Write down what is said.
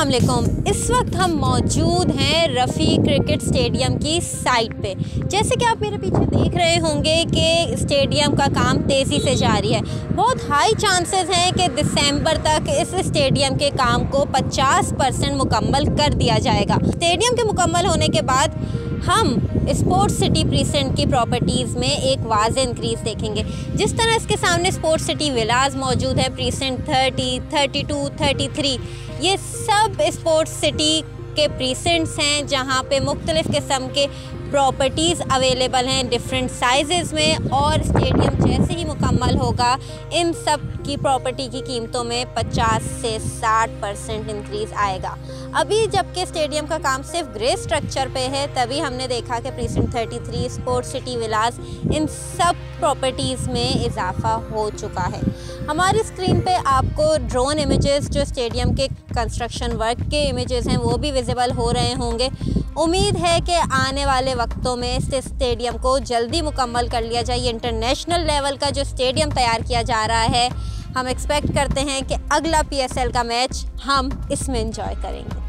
अस्सलामुअलैकुम। इस वक्त हम मौजूद हैं रफ़ी क्रिकेट स्टेडियम की साइट पे। जैसे कि आप मेरे पीछे देख रहे होंगे कि स्टेडियम का काम तेज़ी से जारी है। बहुत हाई चांसेस हैं कि दिसंबर तक इस स्टेडियम के काम को 50% मुकम्मल कर दिया जाएगा। स्टेडियम के मुकम्मल होने के बाद हम स्पोर्ट्स सिटी प्रीसेंट की प्रॉपर्टीज़ में एक वाज़ इंक्रीज़ देखेंगे। जिस तरह इसके सामने स्पोर्ट्स सिटी विलाज मौजूद है, प्रीसेंट 30, 32, 33, ये सब स्पोर्ट्स सिटी के प्रीसेंट्स हैं जहां पे मुख्तलिफ़ किस्म के प्रॉपर्टीज़ अवेलेबल हैं डिफरेंट साइज़ में। और स्टेडियम जैसे ही मुकम्मल होगा इन सब की प्रॉपर्टी की कीमतों में 50 से 60% इंक्रीज़ आएगा। अभी जबकि स्टेडियम का काम सिर्फ ग्रे स्ट्रक्चर पे है, तभी हमने देखा कि प्रीसेंट 33, स्पोर्ट्स सिटी विलास, इन सब प्रॉपर्टीज़ में इजाफा हो चुका है। हमारी स्क्रीन पे आपको ड्रोन इमेजेस जो स्टेडियम के कंस्ट्रक्शन वर्क के इमेजेस हैं वो भी विजिबल हो रहे होंगे। उम्मीद है कि आने वाले वक्तों में इस स्टेडियम को जल्दी मुकम्मल कर लिया जाए। इंटरनेशनल लेवल का जो स्टेडियम तैयार किया जा रहा है, हम एक्सपेक्ट करते हैं कि अगला PSL का मैच हम इसमें एंजॉय करेंगे।